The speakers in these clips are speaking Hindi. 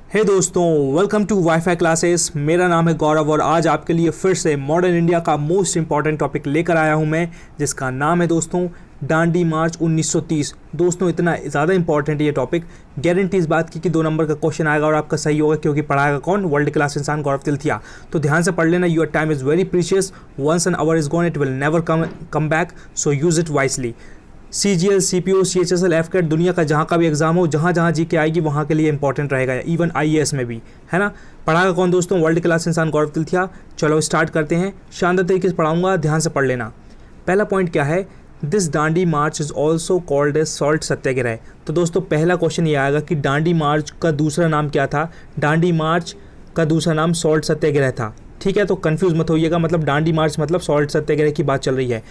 हे दोस्तों, वेलकम टू वाईफाई क्लासेस। मेरा नाम है गौरव और आज आपके लिए फिर से मॉडर्न इंडिया का मोस्ट इंपॉर्टेंट टॉपिक लेकर आया हूं मैं, जिसका नाम है दोस्तों दांडी मार्च 1930। दोस्तों इतना ज़्यादा इंपॉर्टेंट ये टॉपिक, गारंटी इस बात की कि 2 नंबर का क्वेश्चन आएगा और आपका सही होगा, क्योंकि पढ़ाएगा कौन? वर्ल्ड क्लास इंसान गौरव तिलथिया। तो ध्यान से पढ़ लेना। Your time is very precious, once an hour is gone it will never come back, so use it wisely. CGL, CPO, CHSL, FCAT, दुनिया का जहाँ का भी एग्जाम हो, जहाँ जहाँ जी के आएगी वहाँ के लिए इंपॉर्टेंट रहेगा, इवन IAS में भी, है ना। पढ़ाएगा कौन दोस्तों? वर्ल्ड क्लास इंसान गौरव तिलथिया। चलो स्टार्ट करते हैं। शानदार तरीके से पढ़ाऊंगा, ध्यान से पढ़ लेना। पहला पॉइंट क्या है? This Dandi march is also called as salt Satyagraha. तो दोस्तों पहला क्वेश्चन ये आएगा कि दांडी मार्च का दूसरा नाम क्या था? दांडी मार्च का दूसरा नाम सॉल्ट सत्याग्रह था। ठीक है, तो कंफ्यूज मत होइएगा, मतलब दांडी मार्च मतलब सॉल्ट सत्याग्रह की बात चल रही है।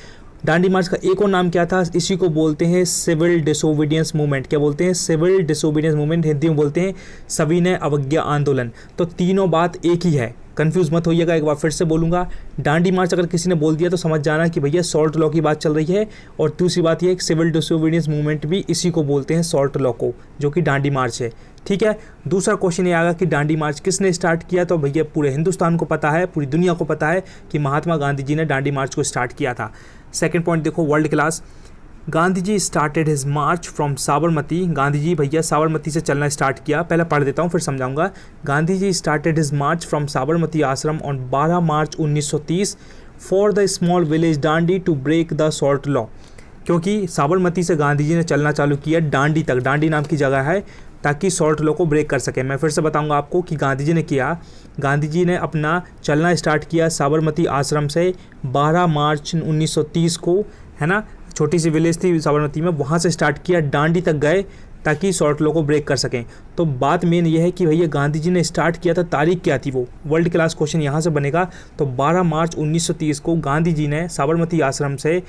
दांडी मार्च का एक और नाम क्या था? इसी को बोलते हैं सिविल डिसोबीडियंस मूवमेंट। क्या बोलते हैं? सिविल डिसोबीडियंस मूवमेंट, हिंदी में बोलते हैं सविनय अवज्ञा आंदोलन। तो तीनों बात एक ही है, कंफ्यूज मत होइएगा। एक बार फिर से बोलूँगा, दांडी मार्च अगर किसी ने बोल दिया तो समझ जाना कि भैया सॉल्ट लॉ की बात चल रही है। और दूसरी बात यह, सिविल डिसोबीडियंस मूवमेंट भी इसी को बोलते हैं, सॉल्ट लॉ को, जो कि दांडी मार्च है। ठीक है, दूसरा क्वेश्चन ये आएगा कि दांडी मार्च किसने स्टार्ट किया? तो भैया पूरे हिंदुस्तान को पता है, पूरी दुनिया को पता है कि महात्मा गांधी जी ने दांडी मार्च को स्टार्ट किया था। सेकंड पॉइंट देखो, world class. Gandhi ji started his march from Sabarmati. Gandhi ji भैया साबरमती से चलना स्टार्ट किया। पहले पढ़ देता हूँ फिर समझाऊंगा। Gandhi ji started his march from Sabarmati Ashram on 12 March 1930 for the small village Dandi to break the salt law. क्योंकि साबरमती से गांधी जी ने चलना चालू किया दांडी तक, दांडी नाम की जगह है, ताकि सॉल्ट लॉ को ब्रेक कर सके। मैं फिर से बताऊंगा आपको कि गांधी जी ने किया। गांधी जी ने अपना चलना स्टार्ट किया साबरमती आश्रम से 12 मार्च 1930 को, है ना। छोटी सी विलेज थी साबरमती में, वहाँ से स्टार्ट किया, दांडी तक गए ताकि सॉल्ट लॉ को ब्रेक कर सकें। तो बात मेन ये है कि भैया गांधी जी ने स्टार्ट किया था, तारीख क्या थी वो? वर्ल्ड क्लास क्वेश्चन यहाँ से बनेगा। तो 12 मार्च 1930 को गांधी जी ने साबरमती आश्रम से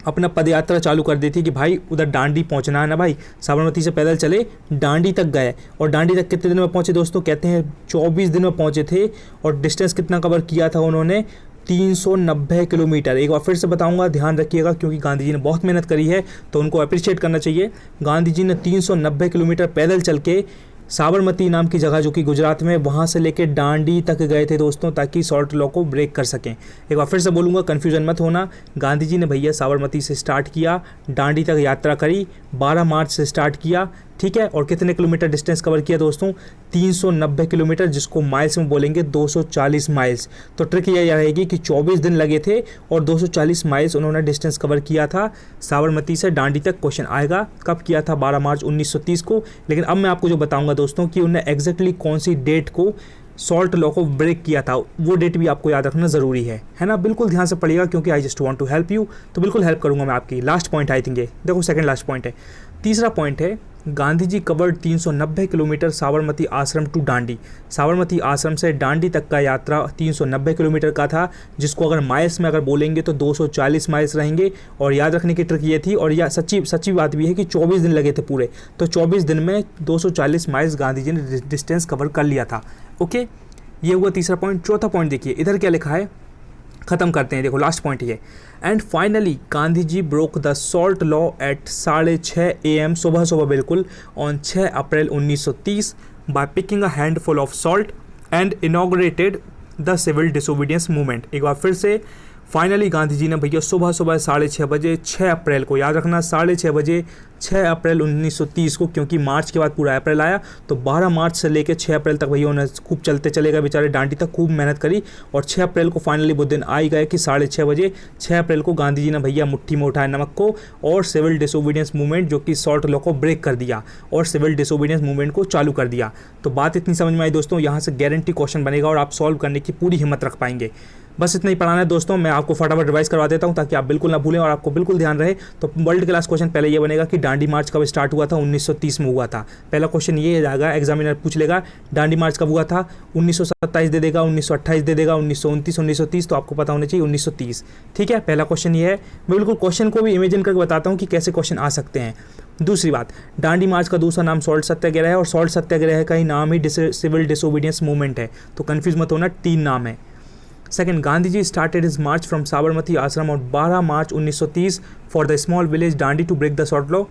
अपना पदयात्रा चालू कर दी थी कि भाई उधर दांडी पहुंचना है ना भाई। साबरमती से पैदल चले, दांडी तक गए। और दांडी तक कितने दिन में पहुंचे दोस्तों? कहते हैं 24 दिन में पहुंचे थे। और डिस्टेंस कितना कवर किया था उन्होंने? 390 किलोमीटर। एक बार फिर से बताऊंगा, ध्यान रखिएगा, क्योंकि गांधी जी ने बहुत मेहनत करी है तो उनको अप्रिशिएट करना चाहिए। गांधी जी ने 390 किलोमीटर पैदल चल के साबरमती नाम की जगह, जो कि गुजरात में, वहाँ से लेके दांडी तक गए थे दोस्तों, ताकि सॉल्ट लॉ को ब्रेक कर सकें। एक बार फिर से बोलूँगा, कन्फ्यूजन मत होना। गांधी जी ने भैया साबरमती से स्टार्ट किया, दांडी तक यात्रा करी, 12 मार्च से स्टार्ट किया। ठीक है, और कितने किलोमीटर डिस्टेंस कवर किया दोस्तों? 390 किलोमीटर, जिसको माइल्स में बोलेंगे 240 माइल्स। तो ट्रिक यह रहेगी कि 24 दिन लगे थे और 240 माइल्स उन्होंने डिस्टेंस कवर किया था साबरमती से दांडी तक। क्वेश्चन आएगा कब किया था? 12 मार्च 1930 को। लेकिन अब मैं आपको जो बताऊंगा दोस्तों कि उन्होंने एग्जैक्टली कौन सी डेट को सॉल्ट लॉ को ब्रेक किया था, वो डेट भी आपको याद रखना ज़रूरी है ना। बिल्कुल ध्यान से पढ़िएगा, क्योंकि I just want to help you, तो बिल्कुल हेल्प करूंगा मैं आपकी। लास्ट पॉइंट आई थिंक ये देखो, सेकंड लास्ट पॉइंट है। तीसरा पॉइंट है, गांधी जी कवर्ड 390 किलोमीटर साबरमती आश्रम टू दांडी। साबरमती आश्रम से दांडी तक का यात्रा 390 किलोमीटर का था, जिसको अगर माइल्स में अगर बोलेंगे तो 240 माइल्स रहेंगे। और याद रखने की ट्रिक ये थी, और यह सच्ची बात भी है कि 24 दिन लगे थे पूरे। तो 24 दिन में 240 माइल्स गांधी जी ने डिस्टेंस कवर कर लिया था। ओके, ये हुआ तीसरा पॉइंट। चौथा पॉइंट देखिए, इधर क्या लिखा है, खत्म करते हैं। देखो लास्ट पॉइंट ये। And finally Gandhi ji broke the salt law at 6:30 AM, सुबह बिल्कुल, on 6 April 1930 by picking a handful of salt and inaugurated the civil disobedience movement. एक बार फिर से, फाइनली गांधी जी ने भैया सुबह 6:30 बजे, 6 अप्रैल को, याद रखना 6:30 बजे, 6 अप्रैल 1930 को, क्योंकि मार्च के बाद पूरा अप्रैल आया। तो 12 मार्च से लेकर 6 अप्रैल तक भैया उन्हें खूब चलते चले गए बेचारे, दांडी तक खूब मेहनत करी। और 6 अप्रैल को फाइनली वो दिन आ ही गए कि 6:30 बजे 6 अप्रैल को गांधी जी ने भैया मुट्ठी में उठाया नमक को, और सिविल डिसोबीडियंस मूवमेंट, जो कि सॉल्ट लॉ को ब्रेक कर दिया, और सिविल डिसोबीडियंस मूवमेंट को चालू कर दिया। तो बात इतनी समझ में आई दोस्तों, यहाँ से गारंटी क्वेश्चन बनेगा और आप सॉल्व करने की पूरी हिम्मत रख पाएंगे। बस इतना ही पढ़ाना है दोस्तों। मैं आपको फटाफट रिवाइज करवा देता हूं, ताकि आप बिल्कुल ना भूलें और आपको बिल्कुल ध्यान रहे। तो वर्ल्ड क्लास क्वेश्चन पहले ये बनेगा कि दांडी मार्च कब स्टार्ट हुआ था? 1930 में हुआ था। पहला क्वेश्चन ये जाएगा, एग्जामिनर पूछ लेगा दांडी मार्च कब हुआ था? 1927 दे देगा, 1928 दे देगा, 1929, 1930, तो आपको पता होना चाहिए 1930। ठीक है, पहला क्वेश्चन ये है। मैं बिल्कुल क्वेश्चन को भी इमेजिन करके बताता हूँ कि कैसे क्वेश्चन आ सकते हैं। दूसरी बात, दांडी मार्च का दूसरा नाम सॉल्ट सत्याग्रह है, और सॉल्ट सत्याग्रह का ही नाम ही सिविल डिसोबीडियंस मूवमेंट है। तो कंफ्यूज मत होना, 3 नाम है। Second, Gandhi ji started his march from Sabarmati Ashram on 12 March 1930 for the small village Dandi to break the salt law.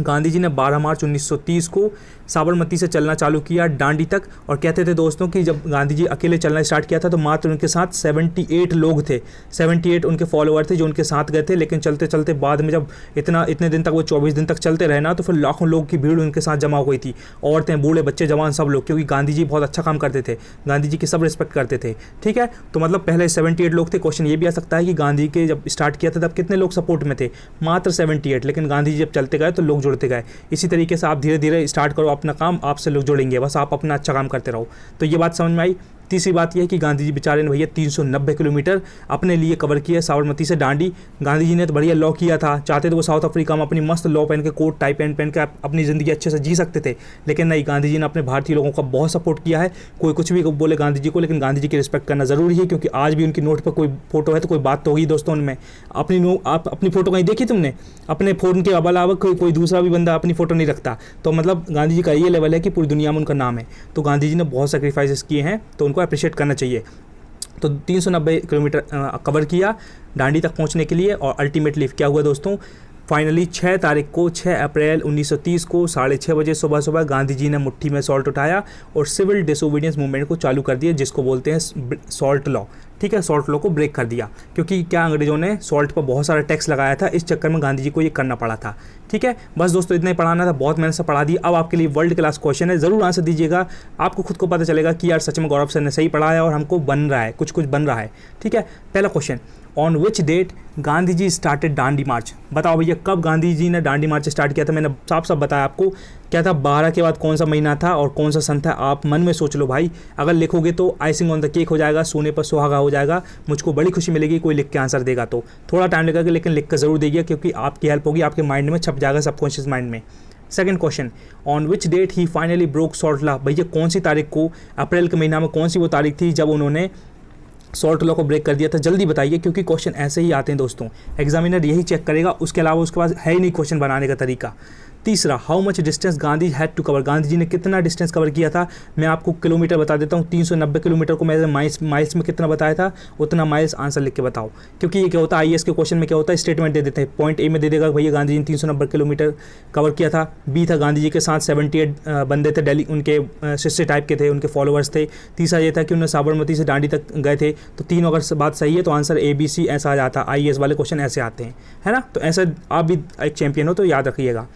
Gandhi ji ने 12 मार्च 1930 को साबरमती से चलना चालू किया डांडी तक। और कहते थे दोस्तों कि जब गांधी जी अकेले चलना स्टार्ट किया था तो मात्र उनके साथ 78 लोग थे, 78 उनके फॉलोअर थे जो उनके साथ गए थे। लेकिन चलते चलते बाद में जब इतने दिन तक वो 24 दिन तक चलते रहे ना, तो फिर लाखों लोग की भीड़ उनके साथ जमा हो गई थी, औरतें, बूढ़े, बच्चे, जवान, सब लोग, क्योंकि गांधी जी बहुत अच्छा काम करते थे, गांधी जी की सब रिस्पेक्ट करते थे। ठीक है, तो मतलब पहले 78 लोग थे। क्वेश्चन ये भी आ सकता है कि गांधी के जब स्टार्ट किया था तब कितने लोग सपोर्ट में थे? मात्र 78। लेकिन गांधी जी जब चलते गए तो लोग जुड़ते गए। इसी तरीके से आप धीरे धीरे स्टार्ट करो अपना काम, आपसे लोग जुड़ेंगे, बस आप अपना अच्छा काम करते रहो। तो ये बात समझ में आई। तीसरी बात यह है कि गांधी जी बेचारे ने भैया 390 किलोमीटर अपने लिए कवर किया साबरमती से डांडी। गांधी जी ने तो बढ़िया लॉ किया था, चाहते तो वो साउथ अफ्रीका में अपनी मस्त लॉ पहन के, कोट टाई पैंट पहन के अपनी ज़िंदगी अच्छे से जी सकते थे। लेकिन नहीं, गांधी जी ने अपने भारतीय लोगों का बहुत सपोर्ट किया है। कोई कुछ भी बोले गांधी जी को, लेकिन गांधी जी की रिस्पेक्ट करना ज़रूरी है, क्योंकि आज भी उनकी नोट पर कोई फोटो है तो कोई बात तो होगी दोस्तों उनमें। आप अपनी फ़ोटो कहीं देखी तुमने? अपने फ़ोन के अलावा कोई दूसरा भी बंदा अपनी फ़ोटो नहीं रखता। तो मतलब गांधी जी का ये लेवल है कि पूरी दुनिया में उनका नाम है। तो गांधी जी ने बहुत सेक्रीफाइसेस किए हैं, तो उनको अप्रिशिएट करना चाहिए। तो 390 किलोमीटर कवर किया डांडी तक पहुंचने के लिए। और अल्टीमेटली क्या हुआ दोस्तों? फाइनली 6 तारीख को, 6 अप्रैल 1930 को 6:30 बजे सुबह गांधी जी ने मुट्ठी में सॉल्ट उठाया और सिविल डिसोबीडियंस मूवमेंट को चालू कर दिया, जिसको बोलते हैं सॉल्ट लॉ। ठीक है, सॉल्ट लॉ को ब्रेक कर दिया, क्योंकि क्या अंग्रेजों ने सॉल्ट पर बहुत सारा टैक्स लगाया था, इस चक्कर में गांधी जी को ये करना पड़ा था। ठीक है, बस दोस्तों इतना ही पढ़ाना था, बहुत मेहनत से पढ़ा दिया। अब आपके लिए वर्ल्ड क्लास क्वेश्चन है, ज़रूर आंसर दीजिएगा, आपको खुद को पता चलेगा कि यार सच में गौरव सर ने सही पढ़ाया और हमको बन रहा है, कुछ बन रहा है। ठीक है, पहला question, on which date Gandhi ji started Dandi march? बताओ भैया कब गांधी जी ने डांडी मार्च स्टार्ट किया था? मैंने साफ बताया आपको, क्या था, 12 के बाद कौन सा महीना था और कौन सा सन था, आप मन में सोच लो भाई। अगर लिखोगे तो आइसिंग ऑन द केक हो जाएगा, सोने पर सुहागा हो जाएगा। मुझको बड़ी खुशी मिलेगी कोई लिख के आंसर देगा, तो थोड़ा टाइम लगेगा लेकिन लिख कर जरूर देगा, क्योंकि आपकी हेल्प होगी, आपके माइंड में छप जाएगा, सबकॉन्शियस माइंड में। Second question, on which date he finally broke salt law? भैया कौन सी तारीख को, अप्रैल के महीना में कौन सी वो तारीख थी जब उन्होंने सॉल्ट लॉ को ब्रेक कर दिया था? जल्दी बताइए, क्योंकि क्वेश्चन ऐसे ही आते हैं दोस्तों, एग्जामिनर यही चेक करेगा, उसके अलावा उसके पास है ही नहीं क्वेश्चन बनाने का तरीका। तीसरा, how much distance Gandhi had to cover? Gandhi ji ने कितना डिस्टेंस कवर किया था? मैं आपको किलोमीटर बता देता हूँ, 390 किलोमीटर को मैंने माइल्स में कितना बताया था, उतना माइल्स आंसर लिख के बताओ। क्योंकि ये क्या होता है, आईएएस के क्वेश्चन में क्या होता है, स्टेटमेंट दे देते हैं, पॉइंट ए में दे देगा भैया गांधी जी ने 390 किलोमीटर कवर किया था। बी था गांधी जी के साथ 78 बंदे थे, दिल्ली उनके शिष्य टाइप के थे, उनके फॉलोअर्स थे। तीसरा ये था कि उन्होंने साबरमती से डांडी तक गए थे। तो तीनों अगर बात सही है तो आंसर ABC ऐसा आ जाता, आईएएस वाले क्वेश्चन ऐसे आते हैं, है ना। तो ऐसा आप भी एक चैंपियन हो तो याद रखिएगा।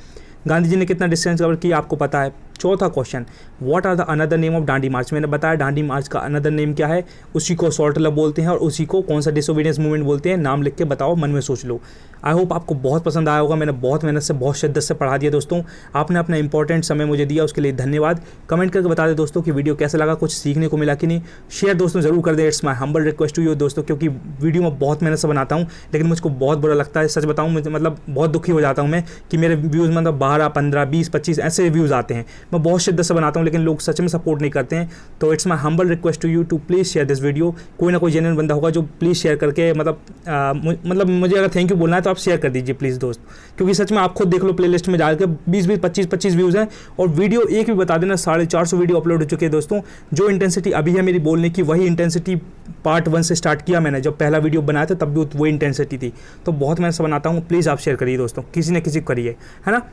गांधी जी ने कितना डिस्टेंस कवर किया आपको पता है। चौथा question, what are the another name of Dandi march? मैंने बताया डांडी मार्च का अनदर नेम क्या है, उसी को सॉल्ट लॉ बोलते हैं और उसी को कौन सा डिसोबीडियंस मूवमेंट बोलते हैं, नाम लिख के बताओ, मन में सोच लो। आई होप आपको बहुत पसंद आया होगा, मैंने बहुत मेहनत से, बहुत शिद्दत से पढ़ा दिया दोस्तों, आपने अपना इंपॉर्टेंट समय मुझे दिया, उसके लिए धन्यवाद। कमेंट करके बता दें दोस्तों कि वीडियो कैसा लगा, कुछ सीखने को मिला कि नहीं। शेयर दोस्तों जरूर कर दें, it's my humble request to you दोस्तों, क्योंकि वीडियो में बहुत मेहनत से बनाता हूँ, लेकिन मुझको बहुत बुरा लगता है, सच बताऊँ मुझे मतलब बहुत दुखी हो जाता हूँ मैं कि मेरे व्यूज़ मतलब 12, 15, 20, 25 ऐसे व्यूज़ आते हैं। मैं बहुत शिद्दत से बनाता हूँ लेकिन लोग सच में सपोर्ट नहीं करते हैं। तो it's my humble request to you to please share this video. कोई ना कोई जेन्युइन बंदा होगा जो प्लीज़ शेयर करके मतलब मुझे अगर थैंक यू बोलना है तो आप शेयर कर दीजिए प्लीज़ दोस्त, क्योंकि सच में आप खुद देख लो प्लेलिस्ट में जाकर 20-20, 25-25 व्यूज़ हैं और वीडियो एक भी बता देना, 450 वीडियो अपलोड हो चुके हैं दोस्तों। जो इंटेंसिटी अभी है मेरी बोलने की, वही इंटेंसिटी पार्ट 1 से स्टार्ट किया मैंने, जब पहला वीडियो बनाया था तब भी वही इंटेंसिटी थी। तो बहुत मेहनत से बनाता हूँ, प्लीज़ आप शेयर करिए दोस्तों, किसी न किसी को करिए, है ना।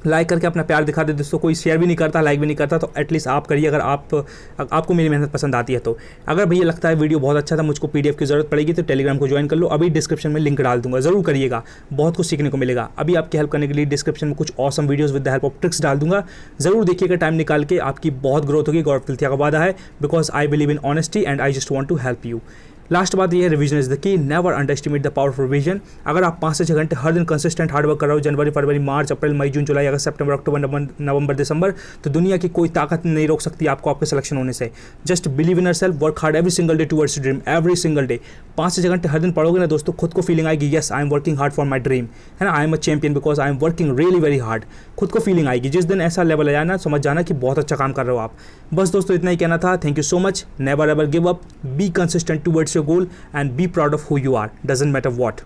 लाइक करके अपना प्यार दिखा दे दोस्तों, कोई शेयर भी नहीं करता, लाइक भी नहीं करता, तो एटलीस्ट आप करिए अगर आपको मेरी मेहनत पसंद आती है तो। अगर भैया लगता है वीडियो बहुत अच्छा था, मुझको PDF की ज़रूरत पड़ेगी तो टेलीग्राम को ज्वाइन कर लो, अभी डिस्क्रिप्शन में लिंक डाल दूंगा, ज़रूर करिएगा, बहुत कुछ सीखने को मिलेगा। अभी आपकी हेल्प करने के लिए डिस्क्रिप्शन में कुछ awesome videos with the help of tricks डाल दूंगा, ज़रूर देखिएगा, टाइम निकाल के, आपकी बहुत ग्रोथ होगी, गौरव तिलथिया का वादा है, because I believe in honesty and I just want to help you. Last बात ये है, revision is the key, never underestimate the power of revision. अगर आप 5 से 6 घंटे हर दिन कंसिस्टेंट हार्डवर्क कर रहे हो, जनवरी, फरवरी, मार्च, अप्रैल, मई, जून, जुलाई, अगस्त, सितंबर, अक्टूबर, नवंबर, दिसंबर, तो दुनिया की कोई ताकत नहीं रोक सकती आपको आपके सिलेक्शन होने से। Just believe in yourself, work hard every single day towards dream, every single day. 5 से 6 घंटे हर दिन पढ़ोगे ना दोस्तों, खुद को फीलिंग आएगी, yes I am working hard for my dream, है ना, I am a champion because I am working really very hard. खुद को फीलिंग आएगी, जिस दिन ऐसा लेवल आ जाना, समझ जाना कि बहुत अच्छा काम कर रहे हो आप। बस दोस्तों इतना ही कहना था, thank you so much, never ever give up, be consistent towards your goal and be proud of who you are, doesn't matter what.